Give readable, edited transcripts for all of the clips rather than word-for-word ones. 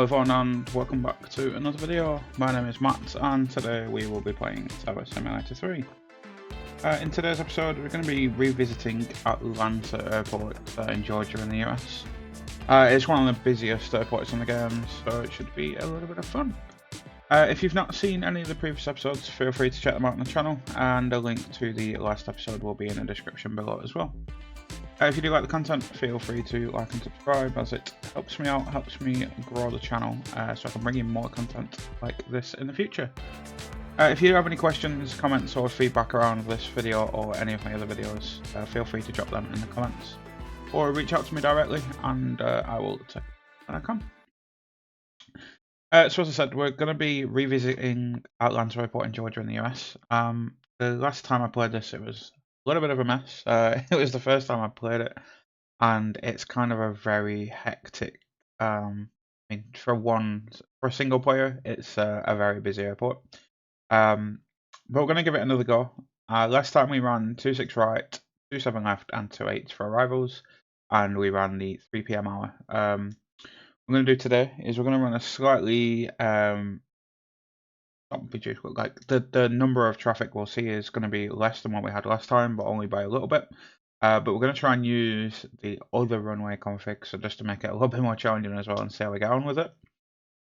Hello everyone and welcome back to another video. My name is Matt and today we will be playing Turbo Simulator 3. In today's episode we're going to be revisiting Atlanta Airport in Georgia in the US. It's one of the busiest airports in the game, so it should be a little bit of fun. If you've not seen any of the previous episodes, feel free to check them out on the channel, and a link to the last episode will be in the description below as well. If you do like the content, feel free to like and subscribe, as it helps me out, helps me grow the channel, so I can bring in more content like this in the future. If you have any questions, comments or feedback around this video or any of my other videos, feel free to drop them in the comments. Or reach out to me directly and I will take it when I can. So as I said, we're going to be revisiting Atlanta Airport in Georgia in the US. The last time I played this, it was a little bit of a mess. It was the first time I played it, and it's kind of a very hectic. I mean, for a single player, it's a very busy airport. But we're going to give it another go. Last time we ran 26 right, 27 left, and 28 for arrivals, and we ran the 3 p.m. hour. What we're going to do today is we're going to run a slightly not reduced, but like the number of traffic we'll see is going to be less than what we had last time, but only by a little bit. But we're going to try and use the other runway config, so just to make it a little bit more challenging as well, and see how we get on with it.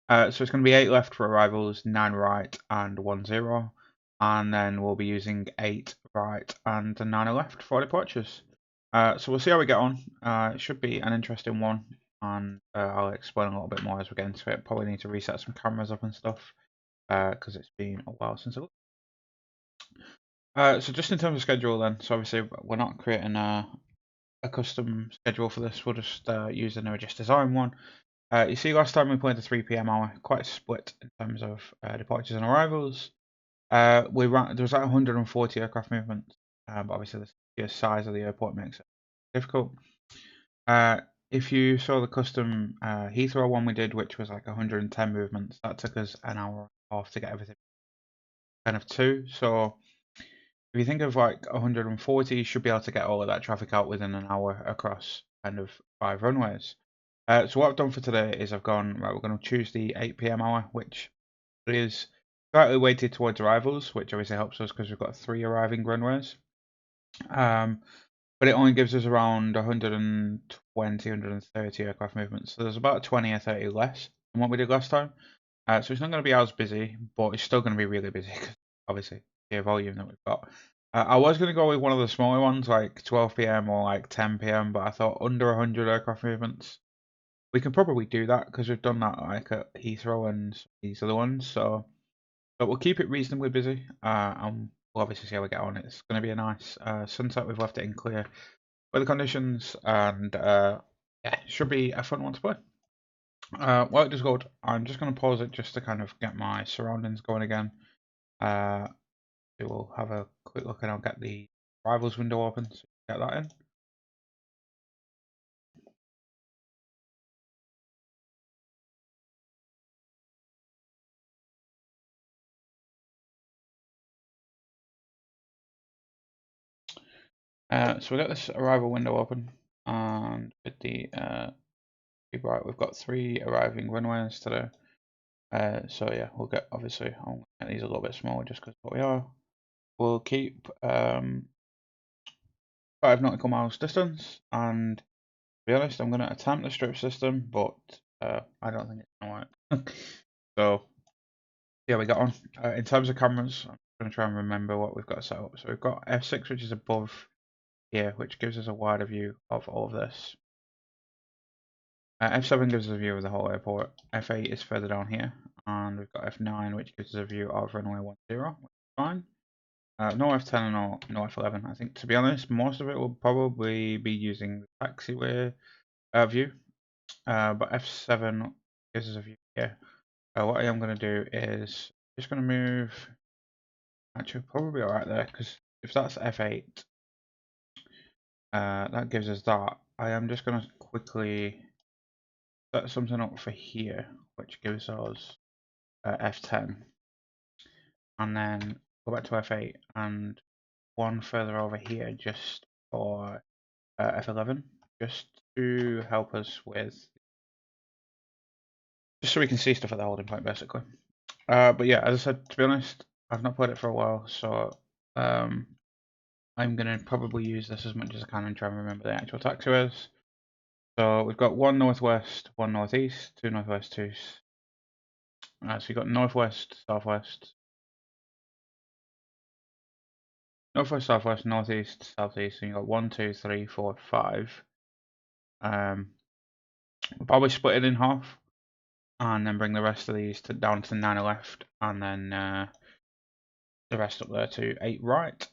So it's going to be 8 left for arrivals, 9 right, and 1 0. And then we'll be using 8 right and 9 left for departures. So we'll see how we get on. It should be an interesting one, and I'll explain a little bit more as we get into it. Probably need to reset some cameras up and stuff, because it's been a while since I looked. So just in terms of schedule then, so obviously we're not creating a custom schedule for this, we're just using a just design one. You see last time we played the 3 p.m. hour, quite split in terms of departures and arrivals. There was like 140 aircraft movements, but obviously the sheer size of the airport makes it difficult. If you saw the custom Heathrow one we did, which was like 110 movements, that took us an hour and a half to get everything kind of 2. So if you think of like 140, you should be able to get all of that traffic out within an hour across kind of 5 runways. So what I've done for today is I've gone, right, we're going to choose the 8 p.m. hour, which is slightly weighted towards arrivals, which obviously helps us because we've got 3 arriving runways. But it only gives us around 120, 130 aircraft movements. So there's about 20 or 30 less than what we did last time. So it's not going to be as busy, but it's still going to be really busy because obviously the volume that we've got. I was going to go with one of the smaller ones, like 12 p.m. or like 10 p.m., but I thought under 100 aircraft movements, we can probably do that because we've done that like at Heathrow and these other ones. So, but we'll keep it reasonably busy, and we'll obviously see how we get on. It's going to be a nice sunset. We've left it in clear weather conditions, and yeah, it should be a fun one to play. While it does go, I'm just going to pause it just to kind of get my surroundings going again. We will have a quick look and I'll get the arrivals window open so get that in. So we got this arrival window open, and with the right, we've got 3 arriving runways today. So yeah, we'll get, obviously I'll get these a little bit smaller just because what we are. We'll keep 5 nautical miles distance, and to be honest, I'm going to attempt the strip system, but I don't think it's going to work. So yeah, we got on. In terms of cameras, I'm going to try and remember what we've got set up. So we've got F6, which is above here, which gives us a wider view of all of this. F7 gives us a view of the whole airport. F8 is further down here, and we've got F9, which gives us a view of runway 10, which is fine. No F10 and no F11. I think, to be honest, most of it will probably be using the taxiway view, but F7 gives us a view here. What I am going to do is just going to move. Actually, probably alright there, because if that's F8, that gives us that. I am just going to quickly set something up for here, which gives us F10, and then go back to F8 and one further over here just for F11, just to help us with just so we can see stuff at the holding point, basically. But yeah, as I said, to be honest, I've not played it for a while, so I'm gonna probably use this as much as I can and try and remember the actual taxiways. So we've got one northwest, one northeast, two northwest, two. So you've got northwest, southwest, northwest, southwest, northeast, southeast. And you've got 1, 2, 3, 4, 5. We'll probably split it in half, and then bring the rest of these down to 9 left, and then the rest up there to 8 right.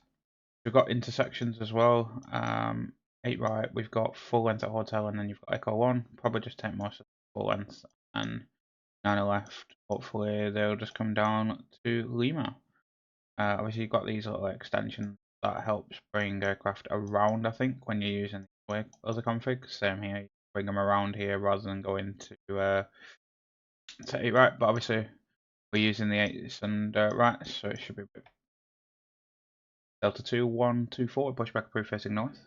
We've got intersections as well. 8 right, we've got full length at hotel, and then you've got Echo 1. Probably just take most of the full length, and 9 left. Hopefully they'll just come down to Lima. Obviously you've got these little extensions that helps bring aircraft around, I think, when you're using other configs. Same here, you bring them around here rather than going to 8 right, but obviously we're using the 8s and rights, so it should be Delta 2124, pushback approved facing north.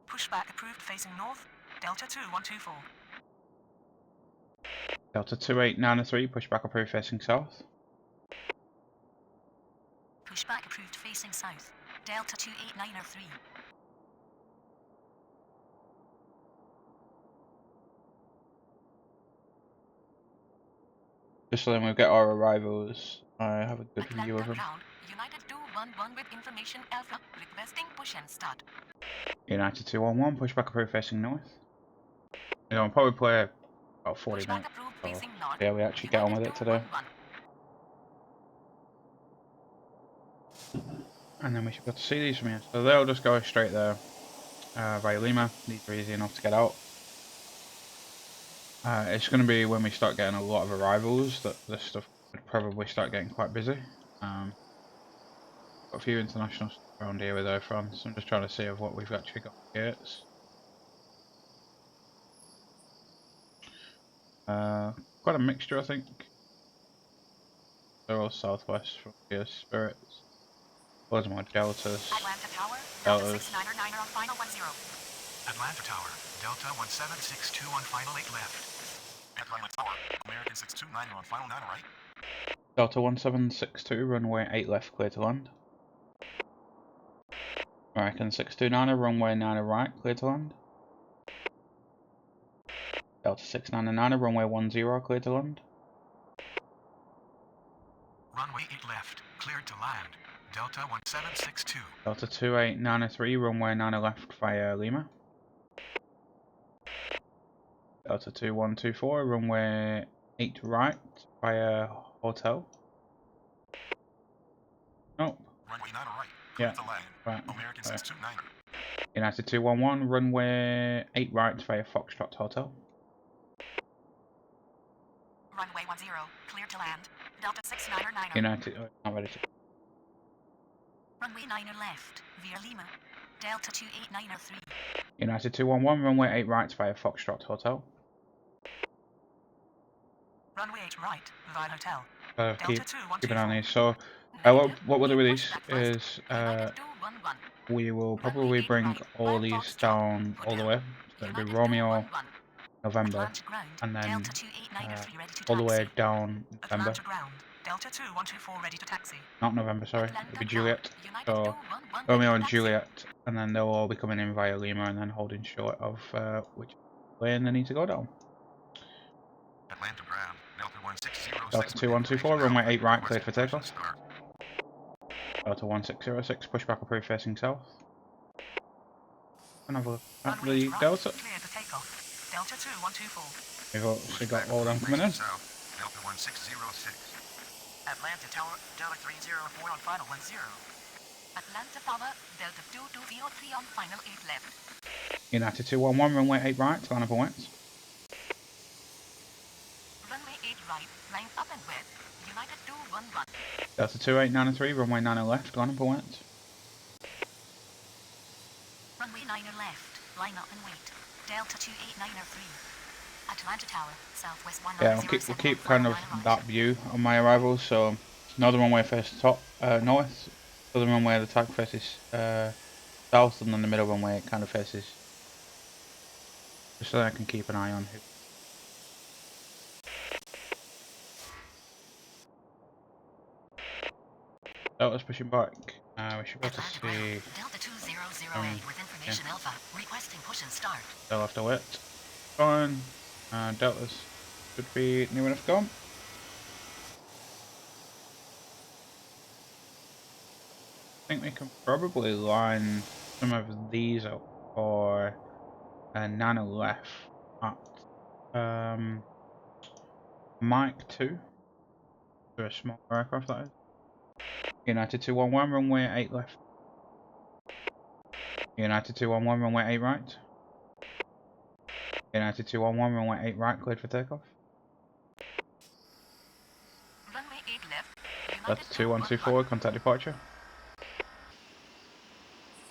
Pushback approved facing north, Delta 2124. Delta 2893, pushback approved facing south. Pushback approved facing south, Delta 28903. Just so then we'll get our arrivals. I have a good Atlanta view of them. ground, United 211 with information Alpha, requesting push and start. United 211, pushback approved facing north. I'll probably play about 40 Pushback minutes. approved So facing north, yeah, we actually get on with it today. 211. And then we should be able to see these from here. So they'll just go straight there via Lima. These are easy enough to get out. It's going to be when we start getting a lot of arrivals that this stuff would probably start getting quite busy. Got a few international stuff around here with Air France. I'm just trying to see of what we've actually got gates. Quite a mixture, I think. They're all southwest from here, Spirits. Loads more Deltas. Atlanta Tower, Delta 699er on final 10. Atlanta Tower, Delta 1762 on final 8 left. Atlanta Tower, American 629er on final 9 right. Delta 1762, runway 8 left, clear to land. American 629er, runway 9 right, clear to land. Delta 699er, runway 10, clear to land. Runway 8 left, cleared to land. Delta 1762. Delta 2893, runway 9 left via Lima. Delta 2124, runway 8 right via Hotel. Nope. Runway 9 right, Yeah, to land. right. American 629er. United 211, runway 8 right via Foxtrot Hotel. Runway 10, cleared to land. Delta 699er. United, not ready to. Runway 9er left, via Lima. Delta 28903. United 211, runway 8 right via Foxtrot Hotel. Runway 8 right, via Hotel. Keep an eye on these. So, what we'll do with these is we will probably bring all these down all the way. So it'll be Romeo, November, and then all the way down November. Delta 2124 ready to taxi. Not November, sorry. It'll be Juliet. So Romeo and Juliet, and then they'll all be coming in via Lima and then holding short of which lane they need to go down. Atlanta ground, Delta 2124, runway 8 right, cleared for takeoff. Delta 1606, pushback approved facing south. And have a look at the Delta. Delta 2124. We've actually got all of them coming in. Delta 1606. Atlanta Tower, Delta 304 on final 10. Atlanta Tower, Delta 2203 on final 8 left. United 211, runway 8 right, line up and wet. Runway 8 right, line up and wet. United 211. Delta 2893, runway 9 left, line up and wet. Runway 9 left, line up and wait. Delta 28903. Atlanta Tower, southwest 1907. Yeah, we'll keep kind of that view on my arrivals. So, northern runway faces north, southern runway the tag faces south, and then the middle runway it kind of faces. Just so that I can keep an eye on Delta's pushing back. We should be able to Atlanta see. ground. Delta 2008 with information Alpha. Requesting push and start. They'll have to wait. Fine. Delta's should be near enough gone. I think we can probably line some of these up for Nano left at Mike 2. For a small aircraft, that is. United 211, runway 8 left. United 211, runway 8 right. United 211, runway 8 right, cleared for takeoff. Runway 8 left. Delta 2124, contact departure.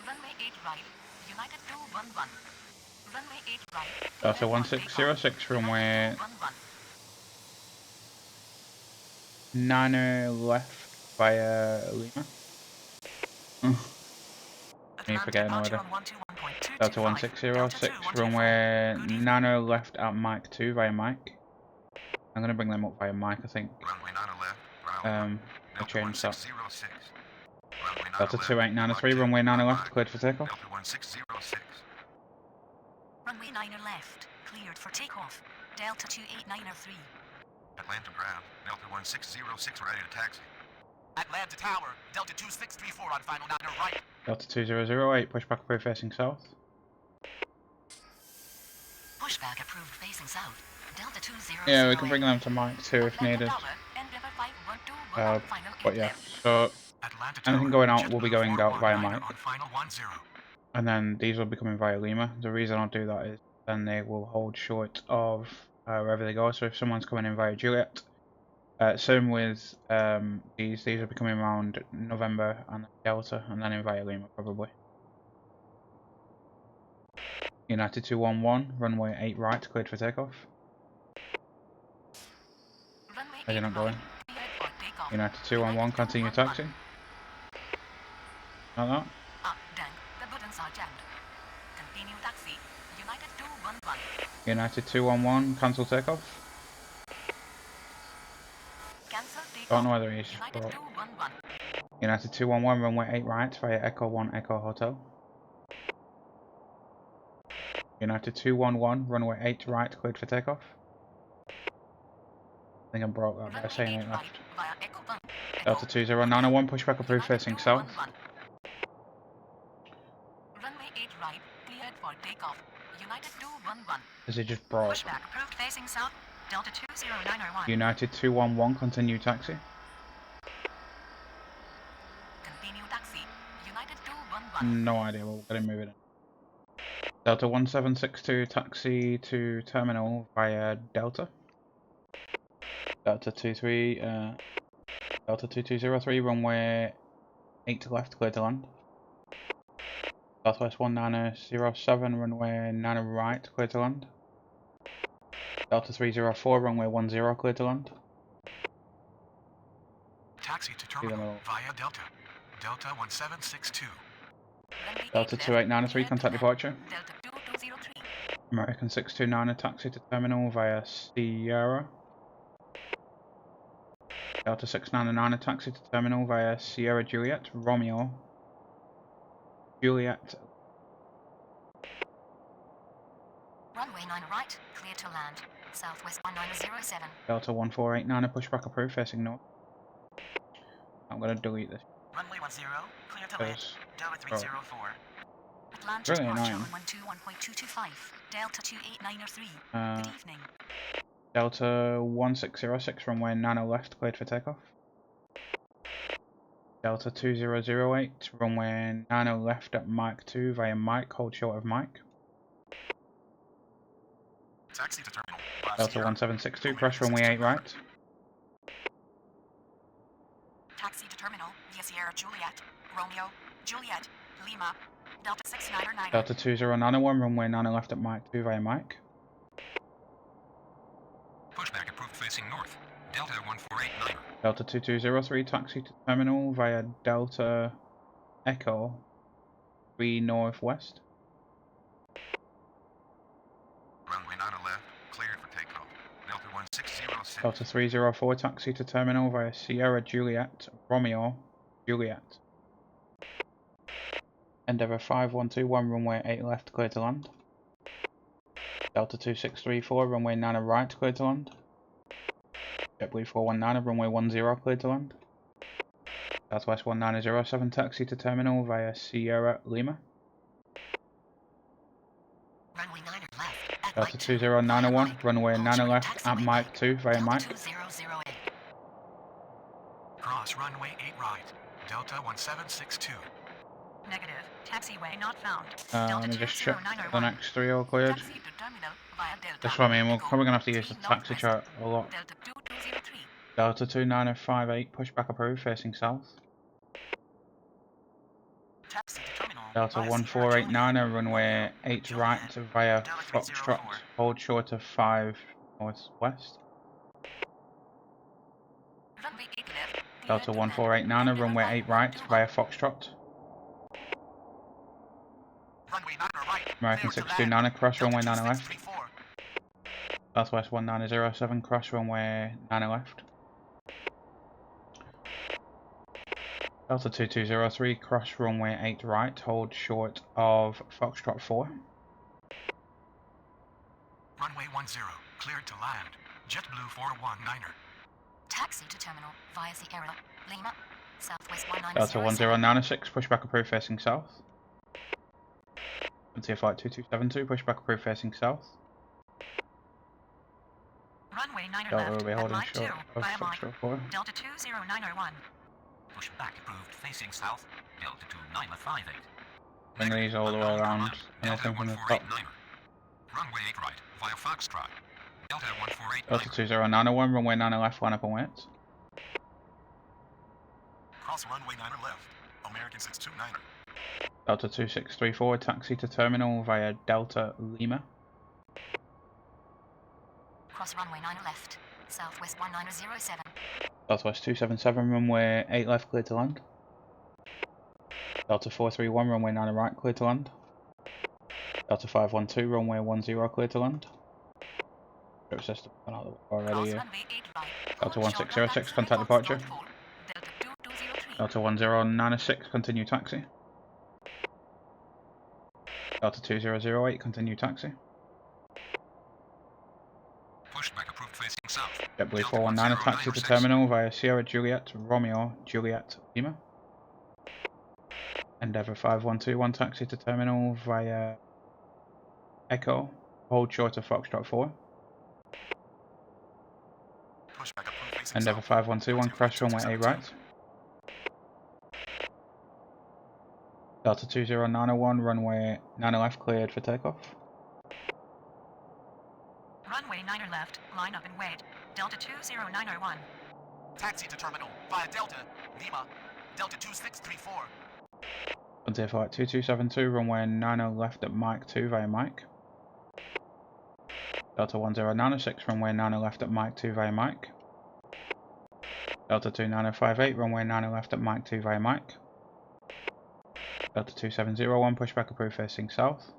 Runway 8 right. United 211. Runway 8 right. Delta 1606, runway 9 left via Lima. Me forgetting already. Delta 1606, runway 9 left at Mike 2 via Mike. I'm going to bring them up via Mike, I think. Runway 9 left. I changed that. 1606. Delta 2893, runway 9 left, cleared for takeoff. Delta 1606. Runway 9 left, cleared for takeoff. Delta 28903. Atlanta ground. Delta 1606 ready to taxi. Atlanta tower. Delta 2634 on final 9 right. Delta 2008, pushback approved facing south. Pushback approved facing south. Delta 2008. Yeah, we can bring them to Mike 2 if needed. But yeah, so anything going out will be going out via Mike. And then these will be coming via Lima. The reason I'll do that is then they will hold short of wherever they go. So if someone's coming in via Juliet, same with these will be coming around November and Delta, and then in via Lima probably. United 211, runway 8 right, cleared for takeoff. Are you not going? United 211, continue taxi. Like that. United 211, cancel takeoff. Don't know whether he's but United 211, runway 8 right via Echo 1 Echo Hotel. United 211, runway 8 right, cleared for takeoff. I think I broke that by saying 8 left. Delta 2091, pushback approved facing south. Runway 8 right, cleared for takeoff. United 211. Is it just broke? Pushback approved facing south. Delta 20901. United 211, continue taxi. Continue taxi. United 211. No idea, we'll get him moving in. Delta 1762, taxi to terminal via Delta. Delta 2203, runway 8 left, clear to land. Southwest 1907, runway 9 right, clear to land. Delta 304, runway 10, clear to land. Taxi to terminal via Delta. Delta 1762. Delta 2893, contact departure. Delta 2203. American 629, taxi to terminal via Sierra. Delta 699, taxi to terminal via Sierra Juliet, Romeo. Juliet. Runway 9 right, clear to land. Southwest 1907. Delta 1489, pushback approved, facing north. I'm going to delete this. Runway 10, clear to land. Delta 304. Atlanta Really departure annoying. 121.225. Delta 28903. Good evening. Delta 1606, runway 9 left, cleared for takeoff. Delta 2008, runway 9 left at Mike 2 via Mike, hold short of Mike. Taxi to terminal. Delta 1762, crash runway 8 right. Taxi to terminal via Sierra Juliet, Romeo, Juliet, Lima, Delta 6909. Delta 2091, runway 9 left at Mike 2 via Mike. Pushback approved facing north. Delta 1489. Delta 2203, taxi to terminal via Delta Echo 3 northwest. Runway 9 left, cleared for takeoff. Delta 1606. Delta 304, taxi to terminal via Sierra Juliet, Romeo, Juliet. Endeavour 5121, runway 8 left, clear to land. Delta 2634, runway 9 right, clear to land. JetBlue 419, runway 10, clear to land. Southwest 1907, taxi to terminal via Sierra Lima. Runway 9 left. At Delta Mike 2, 2091, Mike. runway Hold 9 short left at taxiway Mike 2 via Delta Mike. 2008. Cross runway 8 right. Delta 1762. Negative. Taxiway not found. Let me just check the next three are cleared. Taxi to terminal via Delta. That's what I mean, we're Echo, probably going to have to use the T taxi northwest. chart a lot. Delta 2203. Delta 2958, pushback approved, facing south. Taxi to terminal Delta via 1489, Sierra runway 8 right via Delta Foxtrot, 304. hold short of 5 northwest. Runway 8 left. Delta 1489, runway 8 right via Foxtrot. Runway 9 right. American Clear to 629, land. cross Delta runway 9 left. 2634. Southwest 1907, cross runway 9 left. Delta 2203, cross runway 8 right, hold short of Foxtrot 4. Runway 10, cleared to land. JetBlue 419er. Taxi to terminal via Sierra Lima, Southwest Delta 1907. 1096, pushback approved facing south. Frontier Flight 2272, pushback approved facing south. Runway 9 Delta left will be at holding Mike 2 short of via Mike. Foxtrot 4. Delta 20901. Pushback approved facing south. Delta 2958. Bring these all the way around, anything from the top. Runway 8 right via Foxtrot. Delta 148. Delta 2091, runway 9 left, line up and wait. Cross runway 9 left. American 629er. Delta 2634, taxi to terminal via Delta Lima. Cross runway 9 left. Southwest 1907. Southwest 277, runway 8 left, clear to land. Delta 431, runway 9 right, clear to land. Delta 512, runway 10, clear to land. Script system gone out the way already. Delta 1606, contact departure. Delta 1096, continue taxi. Delta 2008, continue taxi. Pushback approved facing south. JetBlue 419, taxi to terminal via Sierra Juliet, Romeo, Juliet, Lima. Endeavour 5121, taxi to terminal via Echo, hold short of Foxtrot 4. Endeavour 5121, crash runway 8 right. Delta 20901, runway 9 left, cleared for takeoff. Runway 9 left, line up and wait. Delta 20901. Taxi to terminal via Delta, Lima, Delta 2634. Frontier Flight 2272, runway 90 left at Mike 2 via Mike. Delta 1096, runway 90 left at Mike 2 via Mike. Delta 2958, runway 90 left at Mike 2 via Mike. Delta 2701, pushback approved facing south.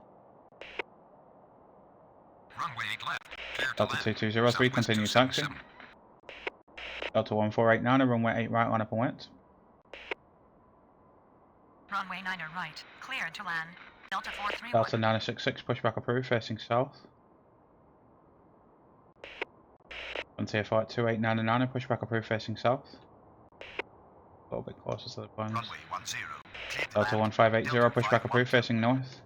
Runway 8 left. Delta 2203, continue taxi. Delta 1489, runway 8 right, line up and wait. Runway 9 right, cleared to land. Delta 431. Delta 966, pushback approved facing south. Frontier Flight 2899, pushback approved facing south. A little bit closer to the planes. Runway 10. Delta 1580, pushback approved facing north.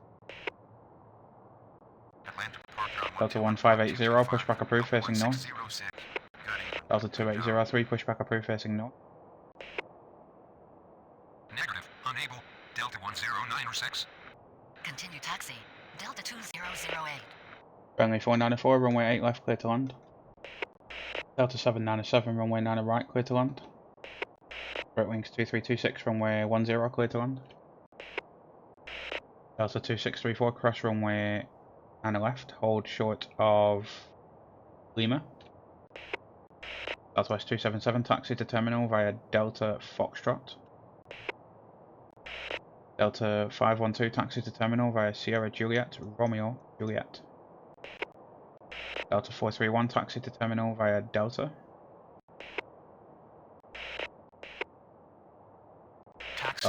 Delta 1580, pushback approved facing north. Delta 2803, pushback approved facing north. Negative, unable. Delta 1096. Continue taxi. Delta 2008. Friendly 494, runway 8 left, clear to land. Delta 797, runway 9 right, clear to land. Right wings 2326, runway 10, clear to land. Delta 2634, cross runway 9 left, hold short of Lima. Southwest 277, taxi to terminal via Delta Foxtrot. Delta 512, taxi to terminal via Sierra Juliet, Romeo, Juliet. Delta 431, taxi to terminal via Delta.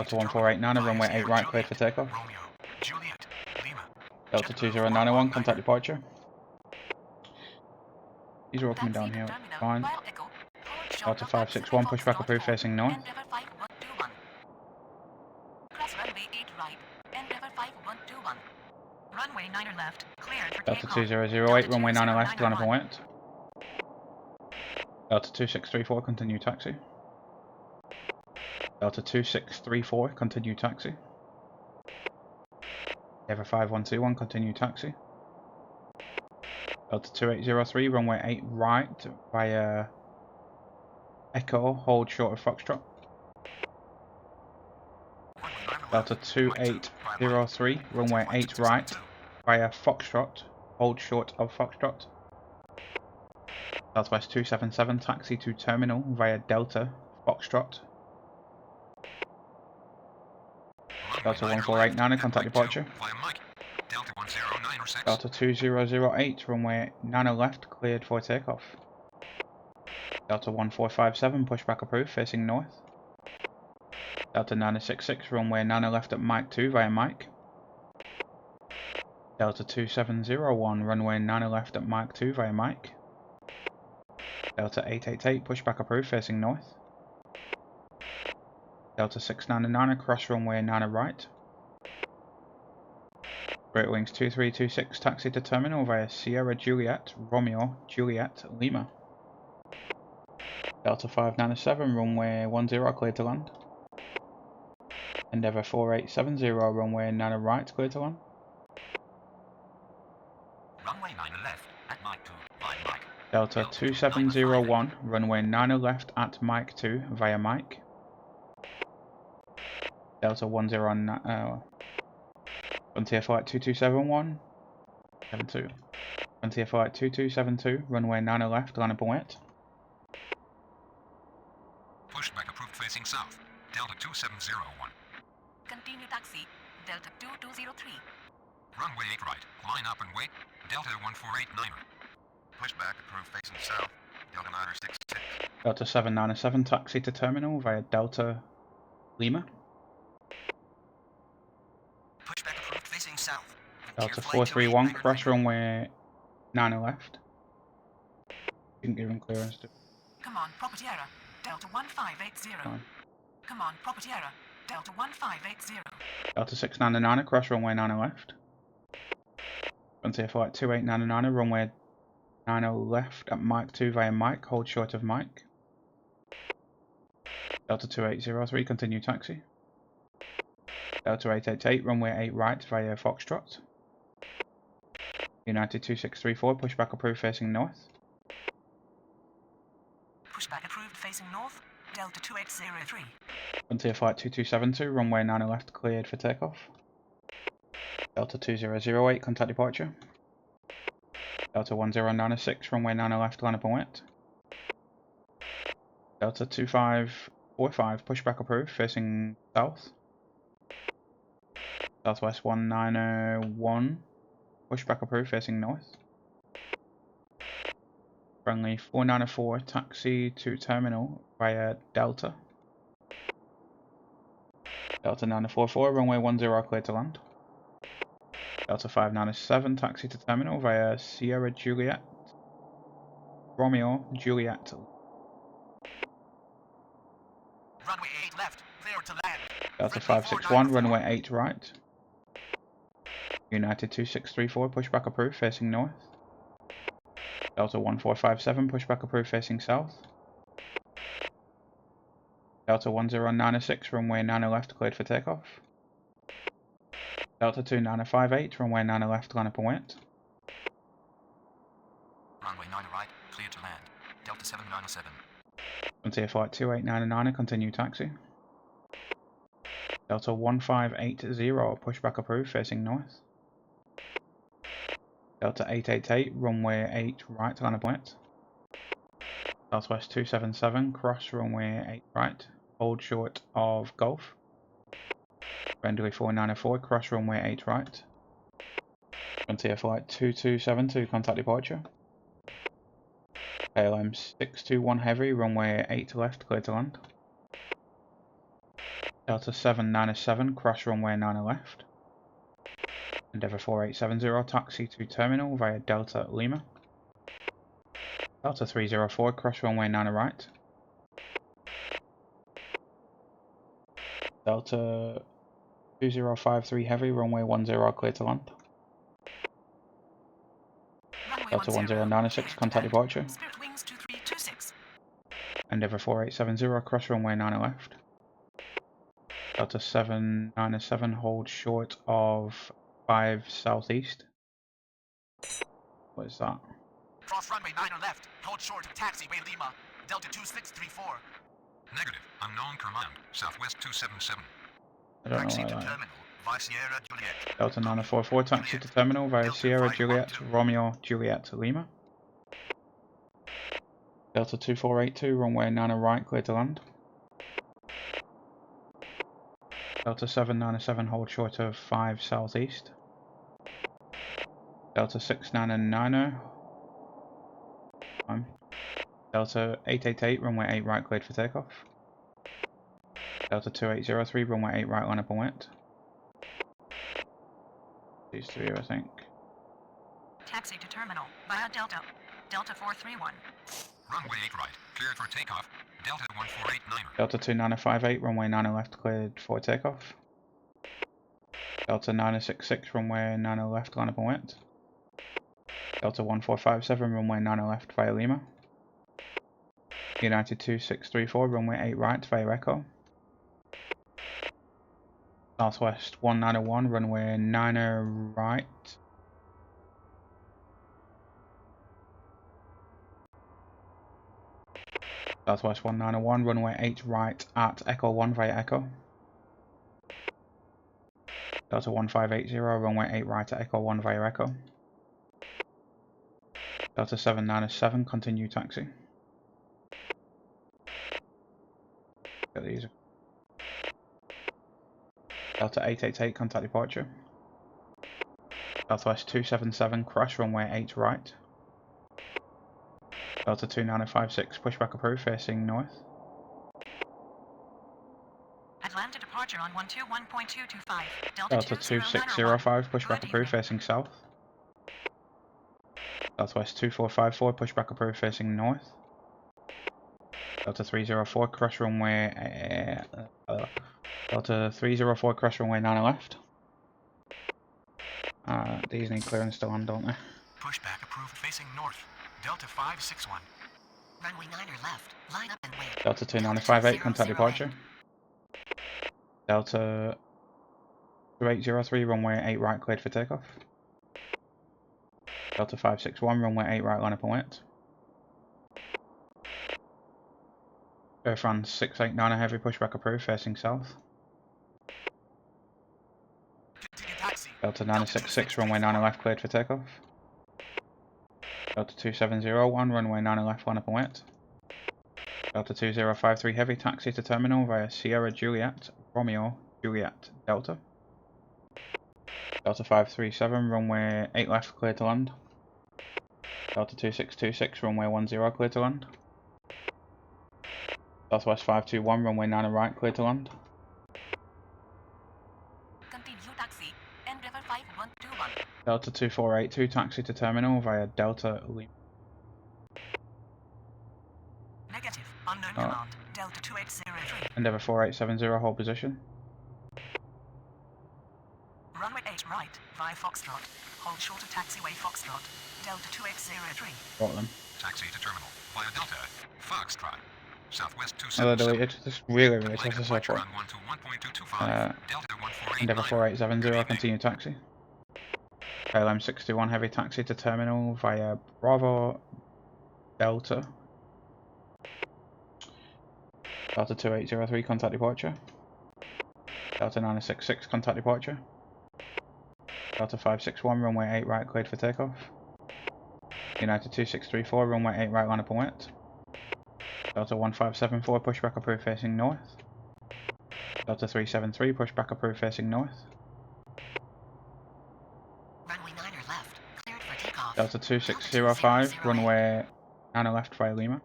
Delta 1489, runway 8 right, cleared for takeoff. Delta 2091, contact departure. These are all coming down here, fine. Delta 561, pushback approved, facing north. Runway 9 left, cleared for Delta takeoff. 2008, runway 9 left, line up and wait. Delta 2634, continue taxi. Delta 2634, continue taxi. Ever 5121, continue taxi. Delta 2803, runway 8 right via Echo, hold short of Foxtrot. Delta 2803, runway 8 right via Foxtrot, hold short of Foxtrot. Southwest 277, taxi to terminal via Delta, Foxtrot. Delta 1489, contact departure. Delta 2008, runway 9 left, cleared for takeoff. Delta 1457, pushback approved, facing north. Delta 966, runway 9 left at Mike 2 via Mike. Delta 2701, runway 9 left at Mike 2 via Mike. Delta 888, pushback approved, facing north. Delta 699, cross runway 9 right. Great Wings 2326, taxi to terminal via Sierra Juliet, Romeo, Juliet, Lima. Delta 597, runway 10, cleared to land. Endeavour 4870, runway 9 right, cleared to land. Runway 9 left at Mike 2 via Mike. Delta 2701, runway 9 left at Mike 2 via Mike. Delta 109, Frontier Flight 2271, 72. Frontier Flight 2272, runway 9 left, line up and wait. Pushback approved facing south. Delta 2701. Continue taxi. Delta 2203. Runway 8 right. Line up and wait. Delta 1489. Pushback approved facing south. Delta 966. Delta 797, taxi to terminal via Delta Lima. Pushback approved facing south. Delta 431, cross runway 9 left. Didn't give him clearance. Come on, property error. Delta 1580. Fine. Come on, property error. Delta 1580. Delta 699, cross runway 9 left. Frontier Flight 2899, runway 9 left at Mike 2 via Mike, hold short of Mike. Delta 2803, continue taxi. Delta 888, runway 8 right via Foxtrot. United 2634, pushback approved facing north. Pushback approved facing north. Delta 2803. Frontier Flight 2272, runway 9 left, cleared for takeoff. Delta 2008, contact departure. Delta 1096, runway 9 left, line up and wait. Delta 2545, pushback approved, facing south. Southwest 1901, pushback approved, facing north. Friendly 4904, taxi to terminal via Delta. Delta 944, runway 10, cleared to land. Delta 597, taxi to terminal via Sierra Juliet, Romeo, Juliet. Runway 8 left, clear to land. Delta 561, runway 8 right. United 2634, pushback approved, facing north. Delta 1457, pushback approved, facing south. Delta 1096, runway 9 left, cleared for takeoff. Delta 2958, runway 9 left, line up and wait. Runway 9 right, clear to land. Delta 797. Frontier Flight 2899, continue taxi. Delta 1580, pushback approved, facing north. Delta 888, runway 8 right, line up and wait. Southwest 277, cross runway 8 right, hold short of Golf. Friendly 4904, cross runway 8 right. Frontier Flight 2272, contact departure. KLM 621 heavy, runway 8 left, clear to land. Delta 797, cross runway 90 left. Endeavour 4870, taxi to terminal via Delta Lima. Delta 304, cross runway 90 right. Delta 2053 heavy, runway 10 clear to land. Delta 1096, contact departure. Spirit wings 2326. Endeavour 4870, cross runway 90 left. Delta 797, hold short of 5 southeast. What is that? Cross runway 90 left. Hold short of taxiway Lima. Delta 2634. Negative. Unknown command. Southwest 277. I don't Taxi know to why that is. terminal. Via Sierra Juliet. Delta 944, taxi to terminal via Delta Sierra 512. Juliet, Romeo Juliet Lima. Delta 2482, runway 90 right, clear to land. Delta 797, hold short of 5 southeast. Delta 690, Delta 888, runway 8 right, cleared for takeoff. Delta 2803, runway 8 right, line up and wet. These three, I think. Taxi to terminal via Delta. Delta 431. Runway 8 right. Cleared for takeoff. Delta 1489. Delta 2958, runway 90 left, cleared for takeoff. Delta 966, runway 90 left, line up and wet. Delta 1457, runway 90 left via Lima. United 2634, runway 8 right via Echo. Southwest 191, runway 90 right. Southwest 191, runway 8 right at Echo 1 via Echo. Delta 1580, runway 8 right at Echo 1 via Echo. Delta 797, continue taxi. Get these. Delta 888, contact departure. Southwest 277, crash runway 8 right. Delta 2956, pushback approved, facing north. Atlanta departure on 121.225. Delta 2605, pushback approved, facing south. Southwest 2454, pushback approved, facing north. Delta 304, cross runway. Delta 304, cross runway 90 left. These need clearance to land, don't they? Pushback approved facing north. Delta 561. Runway 9er left. Line up and wait. Delta 2958, contact departure. Delta 2803, runway 8 right, cleared for takeoff. Delta 561, runway 8 right, line up and wait. Air France 689, heavy pushback approved, facing south. Delta 966, runway 90 left, cleared for takeoff. Delta 2701, runway 90 left, line up and wait. Delta 2053, heavy taxi to terminal via Sierra Juliet, Romeo Juliet Delta. Delta 537, runway 8 left, clear to land. Delta 2626, runway 10 clear to land. Southwest 521, runway 90 right, clear to land. Continue taxi. Endeavour 5121. Delta 2482, taxi to terminal via Delta Lima. Negative. Unknown command. Delta 2803. Endeavour 4870, hold position. Runway 8 right. Via Foxtrot. Hold short of taxiway Foxtrot. Delta 2803. Got them. Taxi to terminal. Via Delta. Foxtrot. Southwest Oh, they're 277. deleted. This really test this up for. Endeavour 4870, continue taxi. KLM 61, heavy taxi to terminal via Bravo Delta. Delta 2803, contact departure. Delta 966, contact departure. Delta 561, runway 8 right, cleared for takeoff. United 2634, runway 8 right, line up and wet. Delta 1574, pushback approved, facing north. Delta 373, pushback approved, facing north. Runway 9er left. Cleared for takeoff. Delta 2605, runway 90 left via Lima.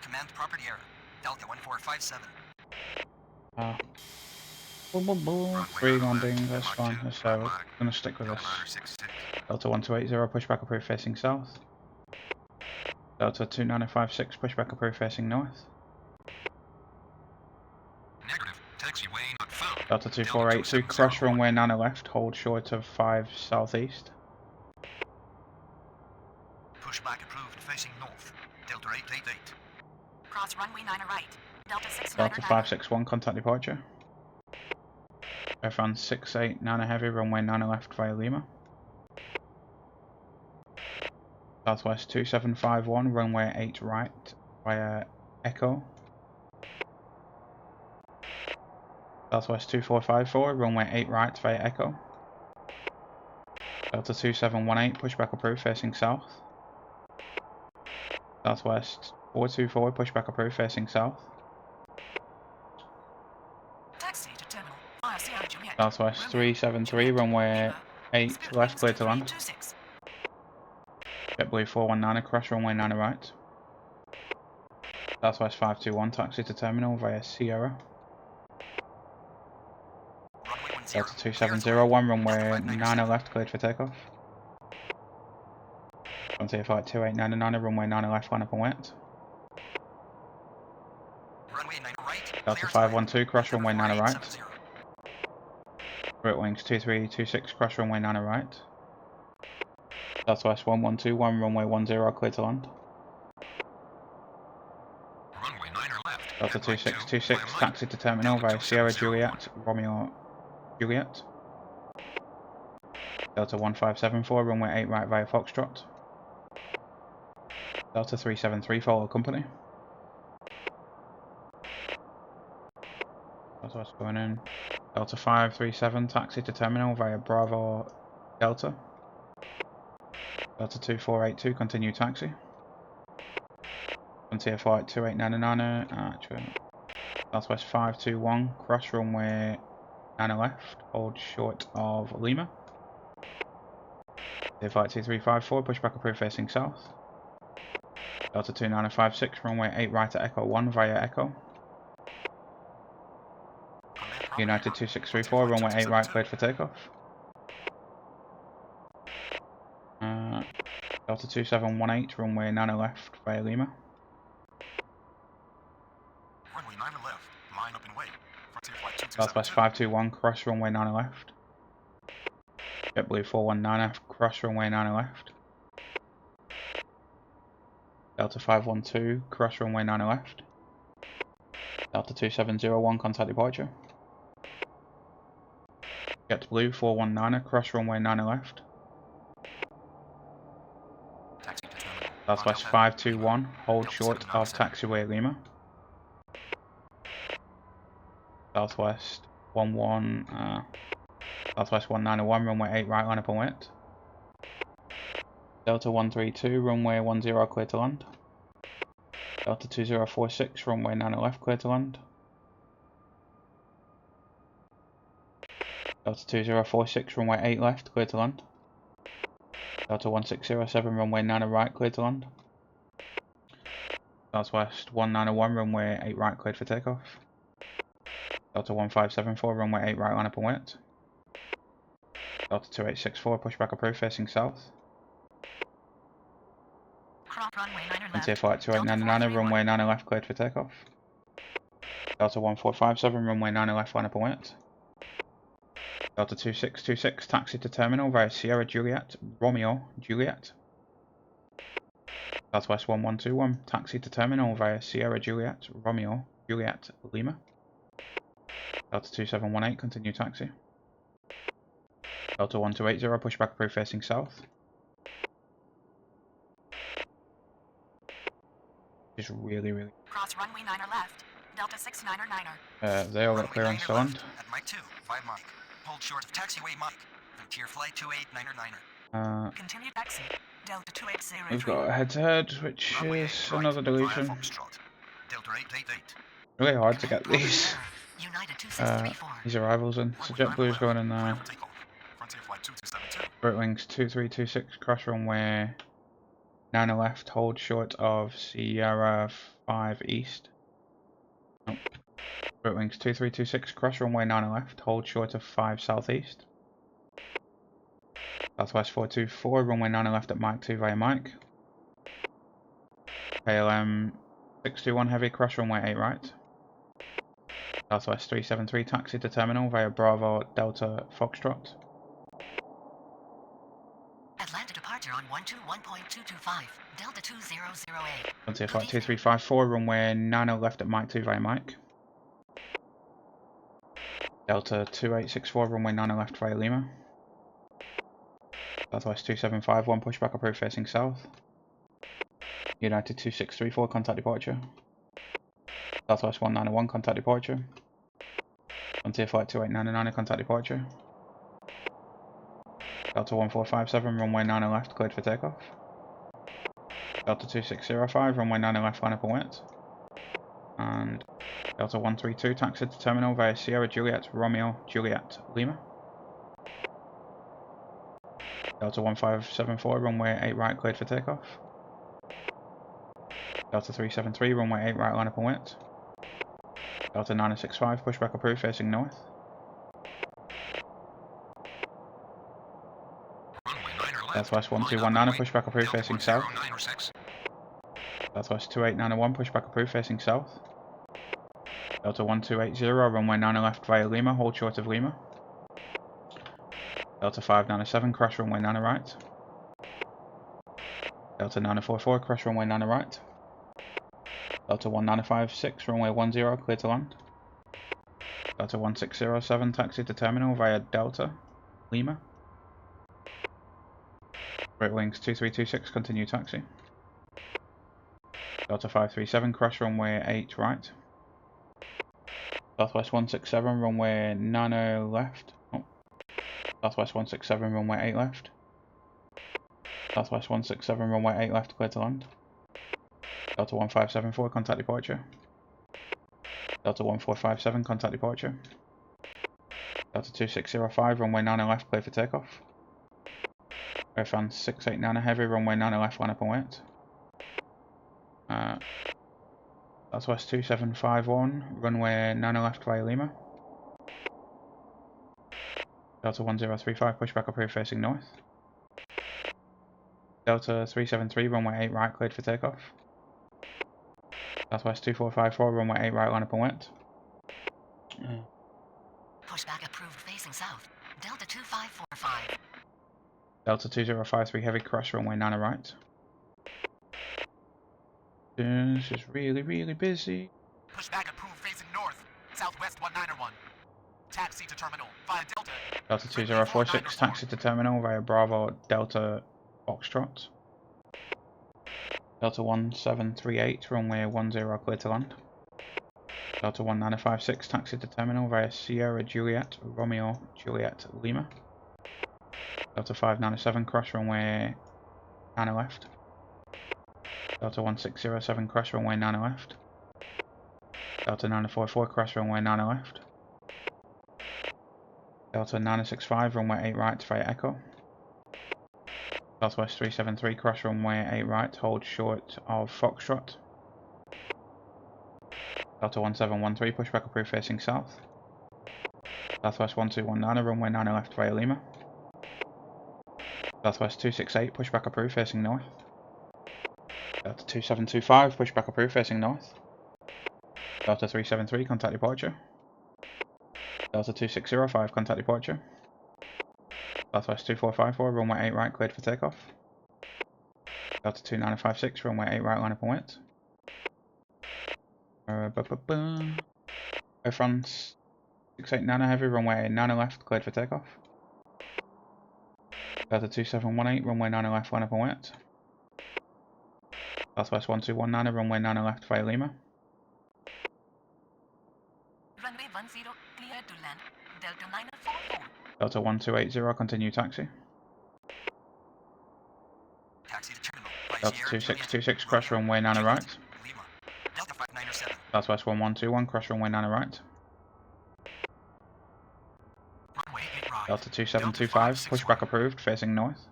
Command property error. Delta 1457. 57. Ah. 3 landing, that's fine. We're going to stick with this. Delta 1280, pushback approved facing south. Delta 2956, pushback approved facing north. Negative. Taxiway not found. Delta 2482, cross runway 9 left, hold short of 5 southeast. Pushback approved facing north. Delta 888. Cross runway 9 right. Delta 69. Delta 561, contact departure. F1 689 heavy, runway 9 left via Lima. Southwest 2751, runway 8 right via Echo. Southwest 2454, runway 8 right via Echo. Delta 2718, pushback approved facing south. Southwest 424, pushback approved facing south. Taxi to terminal. Via Sierra Juliet. Southwest 373, runway 8 left, clear to land. JetBlue 419, cross runway 9 right. Southwest 521, taxi to terminal via Sierra. Delta 2701, runway 9 left, cleared for takeoff. Frontier flight 2899, runway 9 left, line up and wait. Delta 512, cross runway 9 right. Brit Wings 2326, cross runway 9 right. Southwest 1121, runway 10, clear to land. Delta 2626, taxi to terminal via Sierra Juliet, Romeo Juliet. Delta 1574, runway 8 right via Foxtrot. Delta 373, follow company. That's what's going in. Delta 537, taxi to terminal via Bravo Delta. Delta 2482, continue taxi. Frontier flight 2899, actually. Southwest 521, cross runway 9 left, hold short of Lima. Frontier flight 2354, pushback approved facing south. Delta 2956, runway 8 right at Echo 1 via Echo. United 2634, runway 8 right, cleared for takeoff. Delta 2718, runway 9 left via Lima. Runway 9 left, line up and wait. Southwest 521, cross runway 9 left. JetBlue 419, cross runway 9 left. Delta 512, cross runway 9 left. Delta 2701, contact departure. JetBlue 419, cross runway 9 left. Southwest 521, hold short of taxiway Lima. Southwest 191, runway 8 right, line up and wait. Delta 132, runway 10, clear to land. Delta 2046, runway 9 left, clear to land. Delta 2046, runway 8 left, clear to land. Delta 1607, runway 9 right, clear to land. Southwest 191, runway 8 right, cleared for takeoff. Delta 1574, runway 8 right, line up and wait. Delta 2864, pushback approved, facing south. Frontier flight 2899, runway 9 left, cleared for takeoff. Delta 1457, runway 9 left, line up and wait. Delta 2626, taxi to terminal via Sierra Juliet, Romeo Juliet. Southwest 1121, taxi to terminal via Sierra Juliet, Romeo Juliet, Lima. Delta 2718, continue taxi. Delta 1280, pushback approved facing south. Just really. Cross runway 9 left. Delta 69er. They all got clearance to land. At Mike 2, 5 Mike. Hold short of taxiway Mike. Frontier flight 2899er. Continue taxi. Delta 2803. We've got a head-to-head, which is another deletion. Delta 888. Really hard to get these arrivals in. So JetBlue's going in there. Brit Wings 2326, cross runway 9 left, hold short of Sierra 5 east. Right wings 2326, cross runway 9 left, hold short of 5 southeast. Southwest 424, runway 9 left at Mike 2 via Mike. KLM 621 heavy, cross runway 8 right. Southwest 373, taxi to terminal via Bravo Delta Foxtrot. Atlanta departure on 121.225, Delta 2008. Frontier Flight 2354, runway 90 left at Mike 2 via Mike. Delta 2864, runway 90 left via Lima. Southwest 2751, pushback approved facing south. United 2634, contact departure. Southwest 191, contact departure. Frontier Flight 2899, contact departure. Delta 1457, runway 90 left, cleared for takeoff. Delta 2605, runway 90 left, line up and wet. And Delta 132, taxi to terminal via Sierra Juliet, Romeo, Juliet, Lima. Delta 1574, runway 8 right, cleared for takeoff. Delta 373, runway 8 right, line up and wet. Delta 965, pushback approved, facing north. Southwest 1219, pushback approved, facing south. Southwest 2891, pushback approved, facing south. Delta 1280, runway 9 left via Lima, hold short of Lima. Delta 597, crash runway 9 right. Delta 944, crash runway 9 right. Delta 1956, runway 10, clear to land. Delta 1607, taxi to terminal via Delta, Lima. Right wings 2326, continue taxi. Delta 537, crash runway 8 right. Southwest 167, runway 90 left. Oh. Southwest 167, runway 8 left. Southwest 167, runway 8 left, clear to land. Delta 1574, contact departure. Delta 1457, contact departure. Delta 2605, runway 90 left, clear for takeoff. Airfan 689 heavy, runway 90 left, line up and wait. Southwest 2751, runway 90 left via Lima. Delta 1035, pushback approved facing north. Delta 373, runway 8 right, cleared for takeoff. Southwest 2454, runway 8 right, line up and wet. Pushback approved facing south, Delta 2545. Delta 2053, heavy, cross runway 9 right. This is really busy. Pushback approved facing north, Southwest 191. Taxi to terminal via Delta. Delta 2046, taxi to terminal via Bravo Delta Foxtrot. Delta 1738, runway 10, clear to land. Delta 1956, taxi to terminal via Sierra Juliet, Romeo, Juliet, Lima. Delta 597, cross runway 9 left. Delta 1607, cross runway 9 left. Delta 944, cross runway 9 left. Delta 965, runway 8 right via Echo. Southwest 373, cross runway 8 right, hold short of Foxtrot. Delta 1713, pushback approved facing south. Southwest 1219, runway 9 left via Lima. Southwest 268, pushback approved facing north. Delta 2725, pushback approved facing north. Delta 373, contact departure. Delta 2605, contact departure. Southwest 2454, runway 8 right, cleared for takeoff. Delta 2956, runway 8 right, line up and wait. Air France 689 heavy, runway 9 left, cleared for takeoff. Delta 2718, runway 9 left, line up and wait. Southwest 1219, runway 9 left via Lima. Runway 10, clear to land, Delta 944. Delta 1280, continue taxi. Taxi to terminal. Delta 2626, cross runway 9 right. Lima. Delta 597. Southwest 1121, cross runway 9 right. Runway 8 right. Delta 2725, pushback approved, facing north.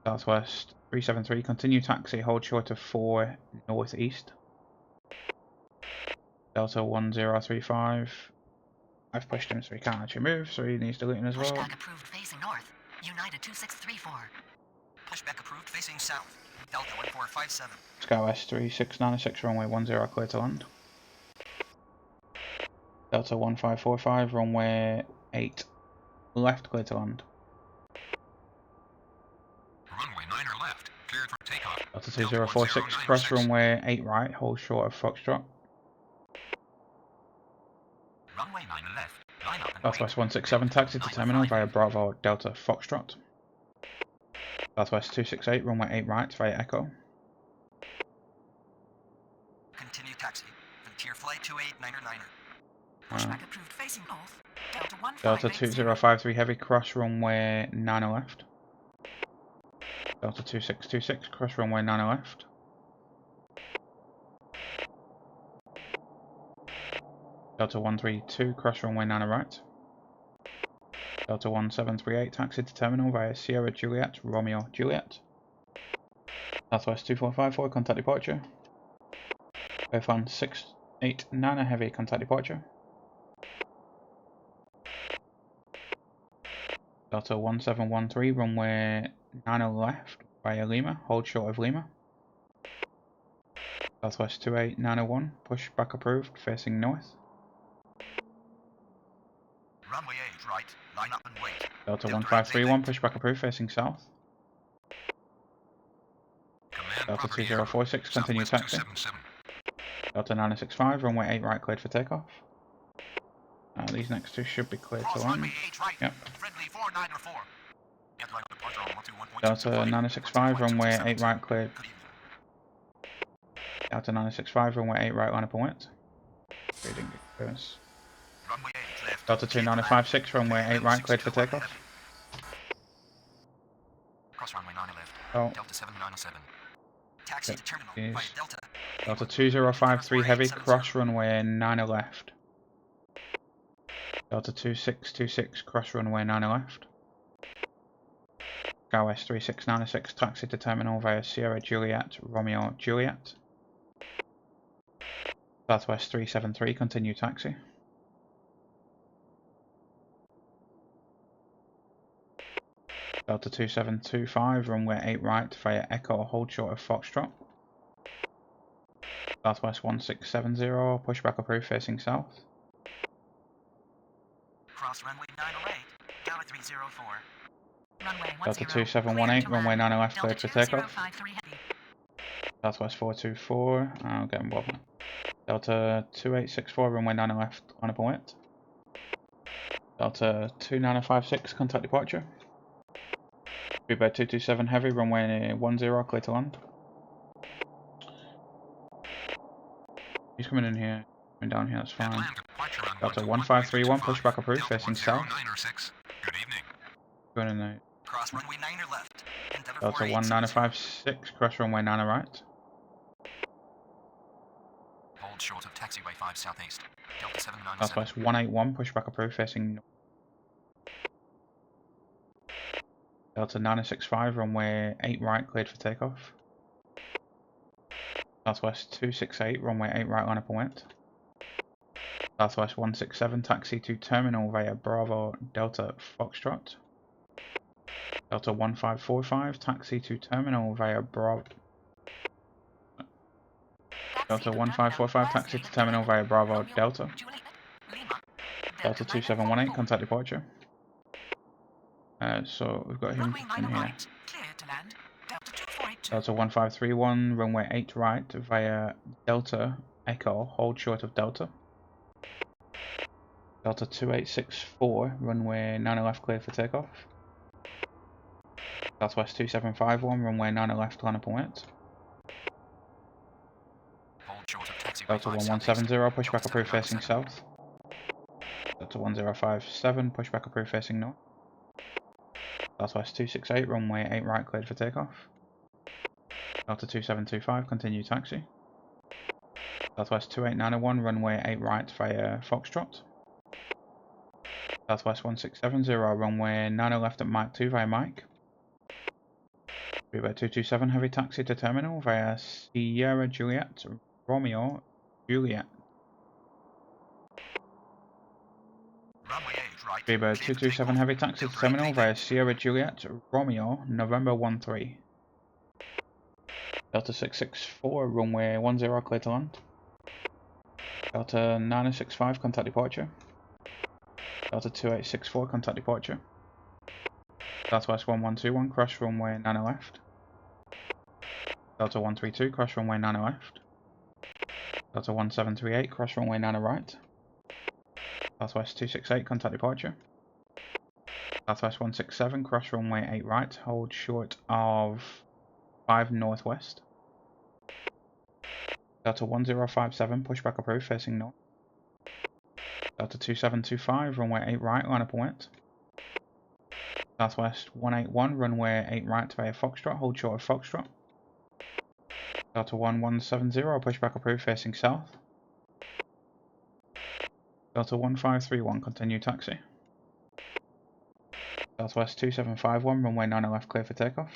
Southwest 373, continue taxi, hold short of 4 northeast. Delta 1035. I've pushed him so he can't actually move, so he needs deleting as well. Pushback approved facing north. United 2634. Pushback approved facing south. Delta 1457. Sky West 3696, runway 10 clear to land. Delta 1545, runway 8 left clear to land. Runway 9 or left, cleared for takeoff. Delta 2046, cross runway 8 right, hold short of Foxtrot. Runway 9 left, line up and Southwest 167, taxi to terminal via Bravo Delta Foxtrot. Southwest 268, runway 8 right via Echo. continue taxi. Frontier flight 289er. Pushback approved facing north. Delta 2053 heavy, cross runway 9 left. Delta 2626, cross runway 9 left. Delta 132, cross runway 9 right. Delta 1738, taxi to terminal via Sierra Juliet, Romeo Juliet. Southwest 2454, contact departure. Both on 689 heavy, contact departure. Delta 1713, runway 9 left via Lima, hold short of Lima. Southwest 28901, push back approved, facing north. Runway 8 right, line up and wait. Delta 1531, push back approved, facing south. Delta 2046, continue taxi. Delta 965, runway 8 right cleared for takeoff. These next two should be cleared to land. Yep. Delta 965, runway 8 right cleared. Delta 965, runway 8 right, line up and wait. Reading clearance. Delta 2956, runway 8 right cleared for takeoff. Cross runway 9 left. Oh. Delta 7907. Taxi to terminal by Delta. Delta 2053 heavy, cross runway 9 left. Delta 2626, cross runway 9 left. Sky West 3696, taxi to terminal via Sierra Juliet, Romeo Juliet. Southwest 373, continue taxi. Delta 2725, runway 8 right via Echo, hold short of Foxtrot. Southwest 1670, pushback approved, facing south. Cross runway 908, Delta 304. Runway 10, Delta 2718, runway 9 left cleared for takeoff. Southwest 424, I'll get involved now. Delta 2864, runway 9 left, line up and wait. Delta 2956, contact departure. Speedbird 227 heavy, runway 10, clear to land. He's coming in here, coming down here, that's fine. Delta 1531, pushback approved, facing south. Going in there. Cross runway 9 left. Delta 1956, cross runway 9 right. Hold short of taxiway 5 southeast. Delta 797. Southwest 181, pushback approved, facing north. Delta 965, runway 8 right, cleared for takeoff. Southwest 268, runway 8 right, line up and wait. Southwest 167, taxi to terminal via Bravo Delta Foxtrot. Delta 1545, taxi to terminal via Bravo. Delta 1545, taxi to terminal via Bravo Delta. Delta 2718, contact departure. So we've got him in here. Delta 1531, runway 8 right via Delta Echo, hold short of Delta. Delta 2864, runway 9 left cleared for takeoff. Southwest 2751, runway 9 left, line up and wait. Delta 1170, pushback approved, facing south. Delta 1057, pushback approved, facing north. Southwest 268, runway 8 right, cleared for takeoff. Delta 2725, continue taxi. Southwest 2891, runway 8 right via Foxtrot. Southwest 1670, runway 9 left at Mike 2 via Mike. Speedbird 227, heavy taxi to terminal via Sierra Juliet, Romeo Juliet. Speedbird 227 heavy taxi to terminal via Sierra Juliet Romeo November 13. Delta 664 runway 10 clear to land. Delta 9065 contact departure. Delta 2864 contact departure. Southwest 1121 cross runway 90 left. Delta 132 cross runway 90 left. Delta 1738 cross runway 90 right. Southwest 268 contact departure. Southwest 167 cross runway 8 right, hold short of 5 northwest. Delta 1057 pushback approved facing north. Delta 2725 runway 8 right, line up and wet. Southwest 181 runway 8 right via Foxtrot, hold short of Foxtrot. Delta 1170 pushback approved facing south. Delta 1531 continue taxi. Southwest 2751 runway 90 left clear for takeoff.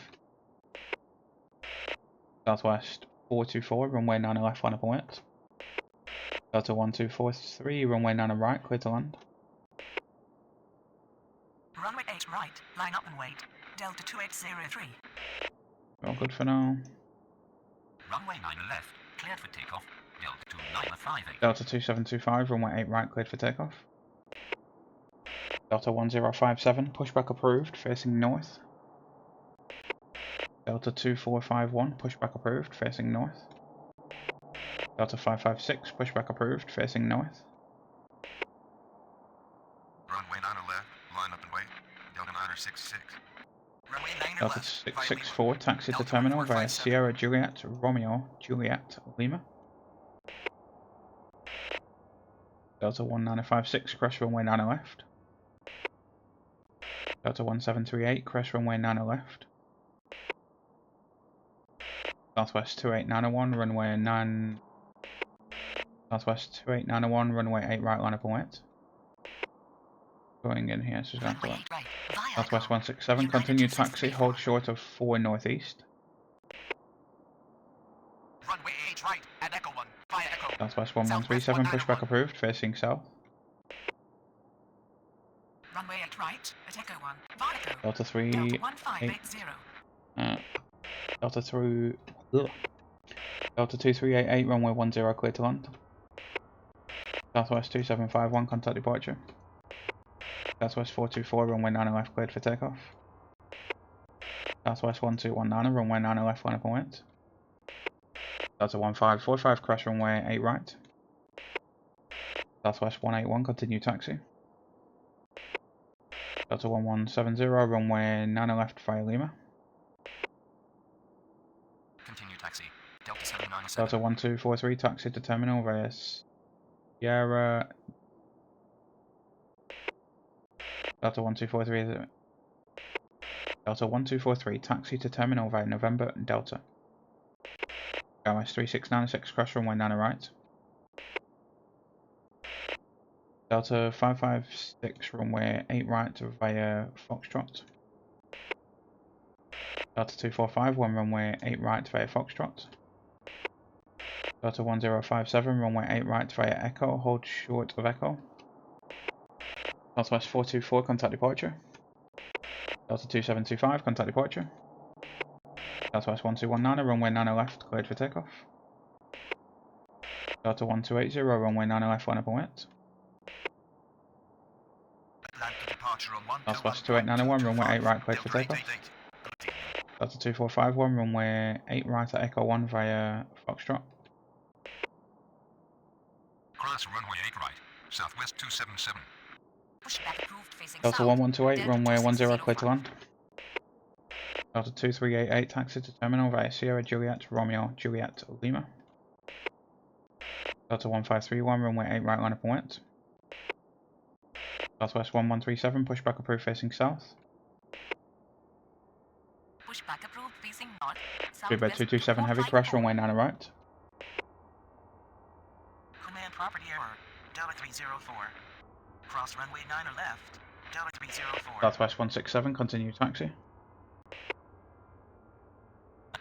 Southwest 424 runway 90 left line up and wet. Delta 1243 runway 90 right clear to land. Runway 8 right, line up and wait. Delta 2803. All good for now. Runway 9 left, cleared for takeoff. Delta 2958. Delta 2725 runway 8 right cleared for takeoff. Delta 1057 pushback approved facing north. Delta 2451 pushback approved facing north. Delta 556 pushback approved facing north. Runway 9 left, line up and wait. Delta 966. Runway 9 Delta left. 664 taxi to terminal via Sierra Juliet Romeo Juliet Lima. Delta 1956 cross runway 90 left. Delta 1738 cross runway 90 left. Southwest 2891 runway 9. Southwest 2891 runway 8 right line up and wet. Going in here, so it's going to have to Southwest 167 continue taxi, hold short of 4 northeast. Runway 8 right, at Echo 1, via Echo. Southwest 1137 pushback approved facing south. Runway 8 right, at Echo 1, via Echo. Delta 3 Delta 1580. Delta through Delta 2388 runway 10 clear to land. Southwest 2751 contact departure. Southwest 424 runway 90 left cleared for takeoff. Southwest 1219 runway 90 left line up and wet. Delta 1545 cross runway 8 right. Southwest 181 continue taxi. Delta 1170 runway 90 left via Lima. Continue taxi. Delta 797. Delta 1243 taxi to terminal via Sierra. Delta 1243. Delta 1243 taxi to terminal via November Delta. Dallas 3696 cross runway 90 right. Delta 556 runway 8 right via Foxtrot. Delta 245 1 runway 8 right via Foxtrot. Delta 1057 runway 8 right via Echo, hold short of Echo. Southwest 424 contact departure. Delta 2725 contact departure. Southwest 1219 runway 90 left cleared for takeoff. Delta 1280 runway 90 left line up and wet. Southwest 2891 runway 8 right cleared for takeoff. Delta 2451 runway 8 right at Echo 1 via Foxtrot. Cross runway 8 right, Southwest 277. Pushback approved facing Delta south. 1128 runway 10 clear to 2605. land. Delta 2388 taxi to terminal via Sierra Juliet Romeo Juliet Lima. Delta 1531 runway 8 right line up and wet. Southwest 1137 pushback approved facing south. Pushback approved facing north. Speedbird 227 heavy crash runway 90 right. Command property error. Delta 304. Cross runway 9 left. Delta 304. Southwest 167 continue taxi.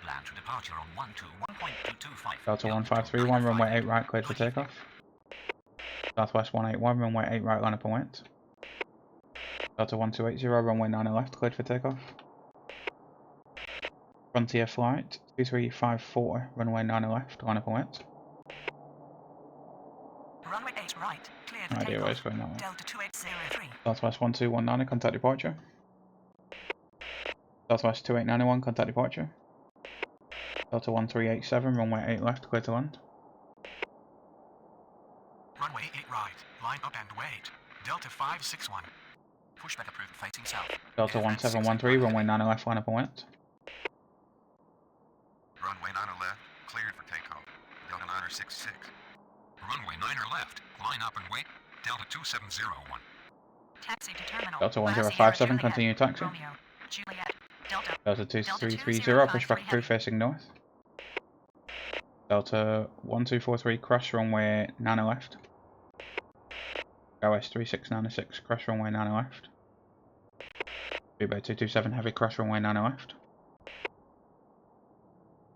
Land to departure on 121.225. Delta 1531 runway 8 right cleared for takeoff. Southwest 181 runway 8 right line up and wet. Delta 1280, runway 90 left, cleared for takeoff. Frontier flight 2354, runway 90 left, line up and wet. Runway 8 right, cleared for No idea takeoff. where it's going that way. Delta 2803. Southwest 1219, contact departure. Southwest 2891, contact departure. Delta 1387, runway 8 left, clear to land. Runway 8 right, line up and wait. Delta 561. Pushback approved facing south. Delta 1713, runway 90 left, line up and wet. Runway 9 left, cleared for takeoff. Delta 966. Runway 9 left, line up and wait. Delta 2701. Taxi to terminal. Delta 1057, continue taxi. Romeo, Juliet, Delta. Delta 2330, pushback approved facing north. Delta 1243, crash runway 90 left. OS 3696, crash runway 90 left. Bluebird 227, heavy crash runway 90 left.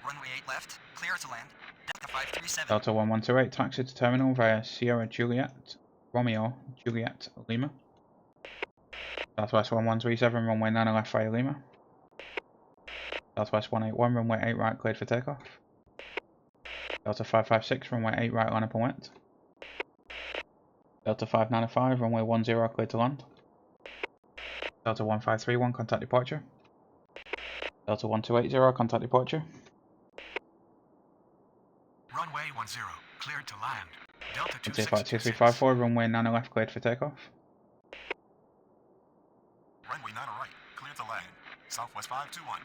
Runway 8 left, clear to land. Delta 537. Delta 1128, taxi to terminal via Sierra Juliet, Romeo, Juliet, Lima. Southwest 1137, runway 90 left via Lima. Southwest 181, runway 8 right, cleared for takeoff. Delta 556, runway 8 right, line up and wet. Delta 595, runway 10, cleared to land. Delta 1531, contact departure. Delta 1280, contact departure. Runway 10, cleared to land. Delta 2354, runway 90 left, cleared for takeoff. Runway 9 right, cleared to land. Southwest 521.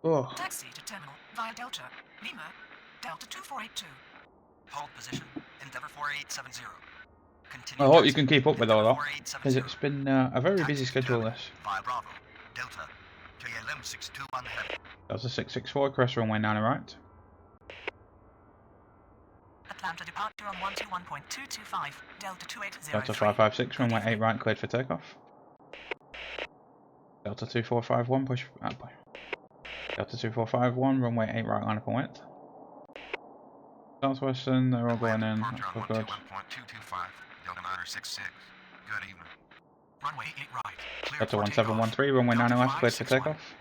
Oh. Taxi to terminal via Delta, Lima, Delta 2482. Hold position, Endeavour 4870. Continue I hope taxi, you can keep up with all that, 4870. because it's been a very Taxi busy to schedule terminal this. Via Bravo, Delta, KLM 621 heavy. Delta 664, crest runway 90 right. Atlanta departure on 121.225, Delta 2803. Delta 556, runway 8 right, cleared for takeoff. Delta 2451, push. Delta 2451, runway 8 right, line up and wet. Southwestern, they're all going in. That's all good. 121.225, Delta 966. Good evening. Runway 8 right. Clear Delta for 1713, runway 90 left, cleared for takeoff.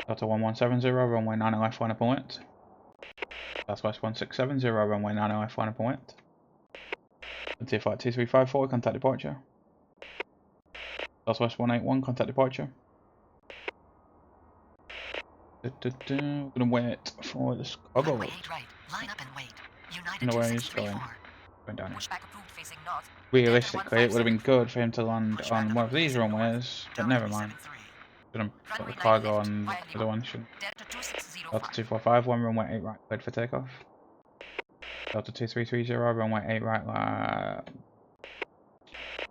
Delta 1170, runway 90 left, line up and wet. Southwest 1670, runway 90 left, line up and wet. Frontier flight 2354, contact departure. Southwest 181, contact departure. We're gonna wait for the Chicago. Runway 8 right. Line up and wait. United No way he's 2634. going down here. Pushback approved facing north. Realistically, it would have been good for him to land on one of these runways, but never mind. Should have put the cargo on the other one. Should Delta 2605. Delta 2451, runway 8 right, cleared for takeoff. Delta 2330, runway 8 right,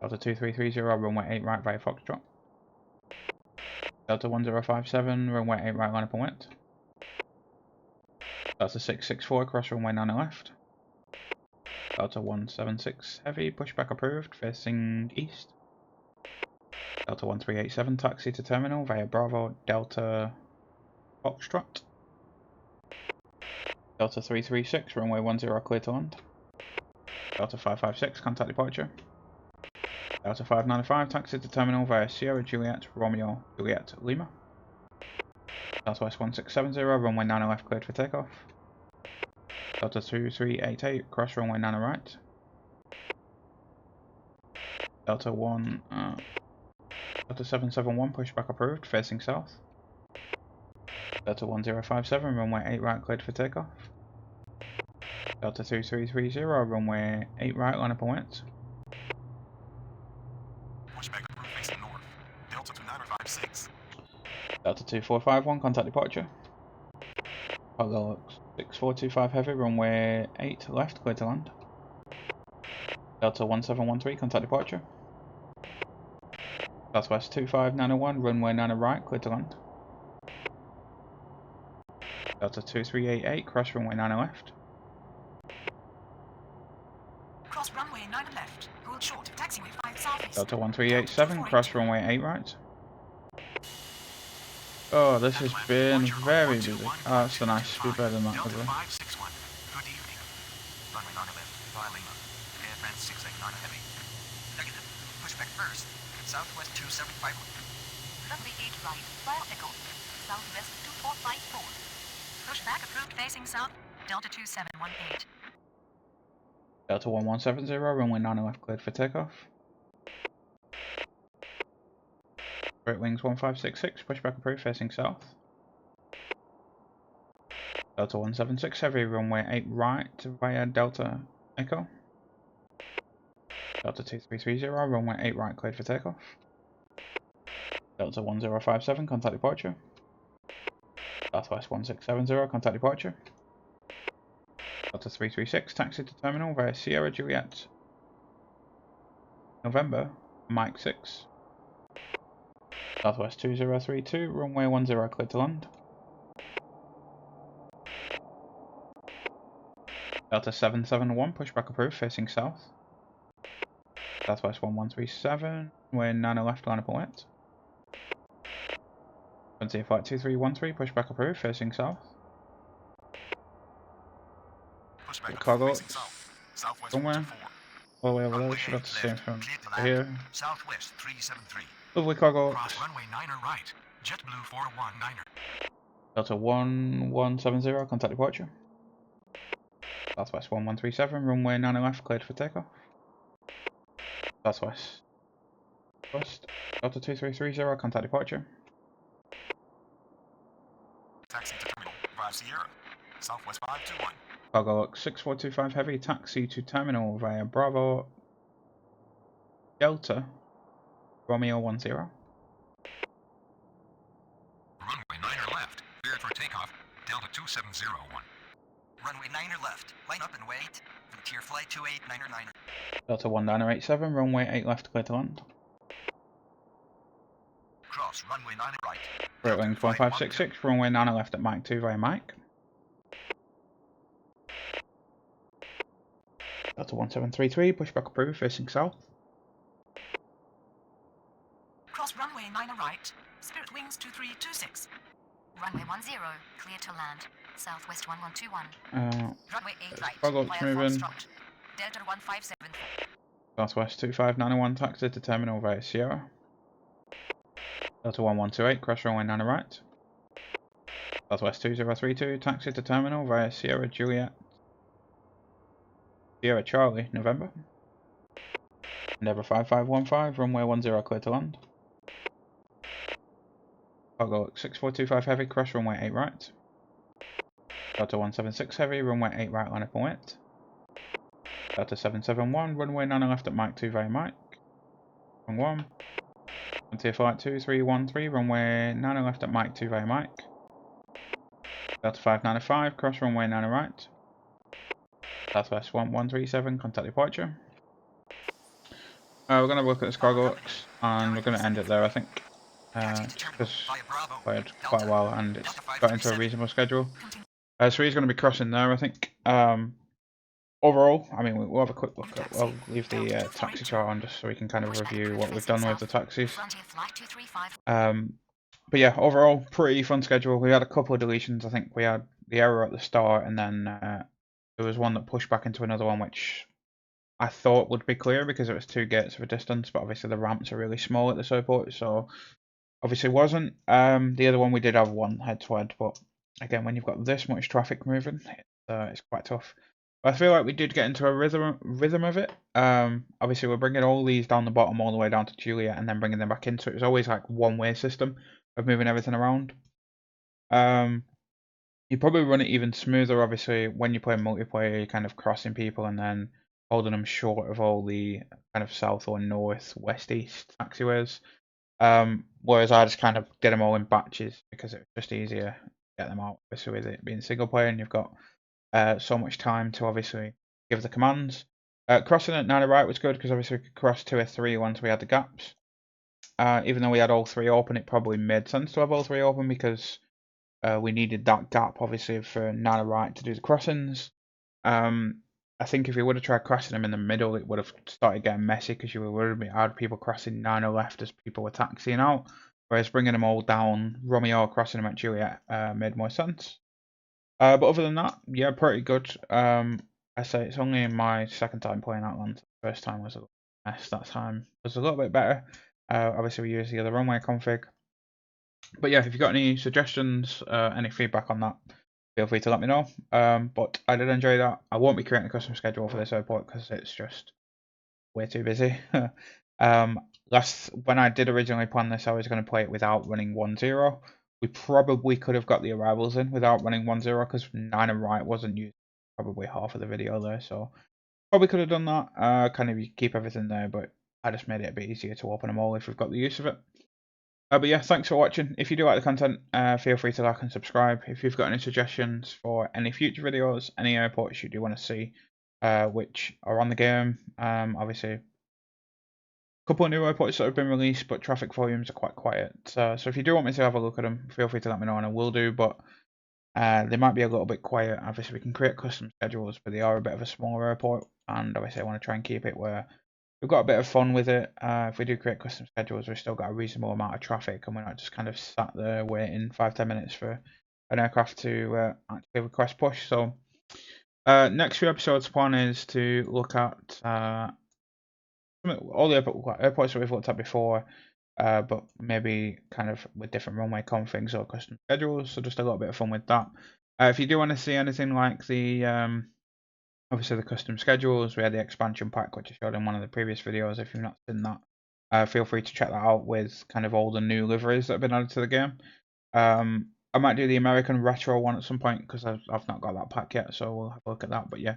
Delta 2330, runway 8 right via Foxtrot. Delta 1057, runway 8 right, line up and wet. Delta 664, cross runway 90 left. Delta 176, heavy, pushback approved, facing east. Delta 1387, taxi to terminal via Bravo, Delta Foxtrot. Delta 336, runway 10, clear to land. Delta 556, contact departure. Delta 595, taxi to terminal via Sierra Juliet, Romeo, Juliet, Lima. Southwest 1670, runway 90 left, cleared for takeoff. Delta 2388, cross runway 90 right. Delta 771, pushback approved, facing south. Delta 1057, runway 8 right, cleared for takeoff. Delta 2330, runway 8 right, line up and wet. Pushback approved facing north. Delta 2956. Delta 2451, contact departure. Cargo 6425 heavy, runway 8 left, clear to land. Delta 1713, contact departure. Southwest 2591, runway 90 right, clear to land. Delta 2388, cross runway 90 left. Cross runway 9 left. Hold short. Taxiway 5 southeast. Delta 1387, cross runway 8 right. Oh, this has been very busy. Oh, that's the nice speed better than that, Delta probably. 561. Good evening. Runway 9 left. Via Lima. Air France 689 heavy. Negative. Pushback first. Southwest 275. Runway 8 right, via Echo. Southwest 2454. Pushback approved facing south, Delta 2718. Delta 1170, runway 9 left cleared for takeoff. Right wings 1566, pushback approved facing south. Delta 176 heavy, runway 8 right via Delta Echo. Delta 2330, runway 8 right cleared for takeoff. Delta 1057, contact departure. Southwest 1670, contact departure. Delta 336, taxi to terminal via Sierra Juliet. November, Mike 6. Southwest 2032, runway 10 cleared to land. Delta 771, pushback approved, facing south. Southwest 1137, we're 9 left, line up and wet. Frontier Flight 2313, pushback approved, facing south. Pushback Cargo facing south. Southwest somewhere. 44. All the way over there, Runway should have 8 to see left, from clear to land. here. Southwest 373. Lovely cargo. Cross runway 9er right. JetBlue 419er. Delta 1170, contact departure. Southwest 1137, runway 9 left, cleared for takeoff. Southwest. West. Delta 2330, contact departure. Taxi to terminal via Sierra. Southwest 521. Cargo Lux 6425 heavy, taxi to terminal via Bravo Delta Romeo 10. Runway 9er left. Cleared for takeoff. Delta 2701. Runway 9er left. Line up and wait. Frontier Flight 289er. Delta 1987, runway 8 left, clear to land. Cross runway 9 right. Right wings 1566, runway 9 left at Mike 2 via Mike. Delta 1733, pushback approved, facing south. Cross runway 9 right. Spirit wings 2326. Runway 10, clear to land. Southwest 1121. Runway 8 right. Cargo Lux moving. Delta 1574. Southwest 2591, taxi to terminal via Sierra. Delta 1128, cross runway 9 right. Southwest 2032, taxi to terminal via Sierra Juliet. Sierra Charlie, November. Endeavour 5515, runway 10 clear to land. Cargo Lux 6425 heavy, cross runway 8 right. Delta 176 heavy, runway 8 right, line up and wait. Delta 771, runway 9 left at Mike 2 via Mike. 1. Frontier Flight 2313, runway 9 left at Mike 2 via Mike. Delta 595, cross runway 9 right. Southwest 1137, contact departure. We're going to look at this cargo Lux, and we're going to end it there, I think. Because we played quite well and it's got into a reasonable schedule. So he's going to be crossing there, I think. Overall, I mean, we'll have a quick look at, I'll leave the taxi chart on just so we can kind of review what we've done with the taxis. But yeah, overall, pretty fun schedule. We had a couple of deletions. I think we had the error at the start, and then there was one that pushed back into another one, which I thought would be clear because it was 2 gates of a distance, but obviously the ramps are really small at this airport, so obviously wasn't. The other one we did have one head-to-head, but again, when you've got this much traffic moving, it's quite tough. I feel like we did get into a rhythm of it. Obviously, we're bringing all these down the bottom all the way down to Juliet and then bringing them back in. So it was always like one-way system of moving everything around. You probably run it even smoother, obviously, when you play multiplayer, you're kind of crossing people and then holding them short of all the kind of south or north, west, east taxiways. Whereas I just kind of did them all in batches because it was just easier to get them out. Obviously, with it being single player and you've got so much time to obviously give the commands. Crossing at 9 right was good because obviously we could cross 2 or 3 once we had the gaps. Even though we had all 3 open, it probably made sense to have all 3 open because we needed that gap obviously for 9 right to do the crossings. I think if we would have tried crossing them in the middle, it would have started getting messy because you would have had people crossing 9 left as people were taxiing out. Whereas bringing them all down, Romeo crossing them at Juliet made more sense. But other than that, yeah, pretty good. I say it's only my second time playing Outland. First time was a mess. That time was a little bit better. Obviously we use the other runway config. But yeah, if you've got any suggestions, any feedback on that, feel free to let me know. But I did enjoy that. I won't be creating a custom schedule for this airport because it's just way too busy. When I did originally plan this, I was going to play it without running 1-0. We probably could have got the arrivals in without running 1-0 because 9 and right wasn't used probably half of the video there. So probably could have done that. Kind of keep everything there, but I just made it a bit easier to open them all if we've got the use of it. But yeah, thanks for watching. If you do like the content, feel free to like and subscribe. If you've got any suggestions for any future videos, any airports you do want to see, which are on the game, obviously a couple of new airports that have been released, but traffic volumes are quite quiet. So if you do want me to have a look at them, feel free to let me know and I will do, but they might be a little bit quiet. Obviously we can create custom schedules, but they are a bit of a smaller airport, and obviously I want to try and keep it where we've got a bit of fun with it. If we do create custom schedules, we've still got a reasonable amount of traffic, and we're not just kind of sat there waiting 5-10 minutes for an aircraft to actually request push. So next few episodes, plan is to look at all the airports that we've looked at before, but maybe kind of with different runway configs or custom schedules. So just a little bit of fun with that. If you do want to see anything like the obviously the custom schedules, we had the expansion pack which I showed in one of the previous videos. If you've not seen that, feel free to check that out with kind of all the new liveries that have been added to the game. I might do the American retro one at some point because I've not got that pack yet, so we'll have a look at that. But yeah,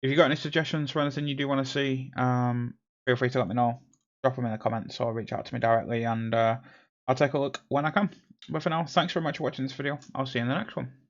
if you've got any suggestions for anything you do want to see, feel free to let me know. Drop them in the comments or reach out to me directly, and I'll take a look when I can. But for now, thanks very much for watching this video. I'll see you in the next one.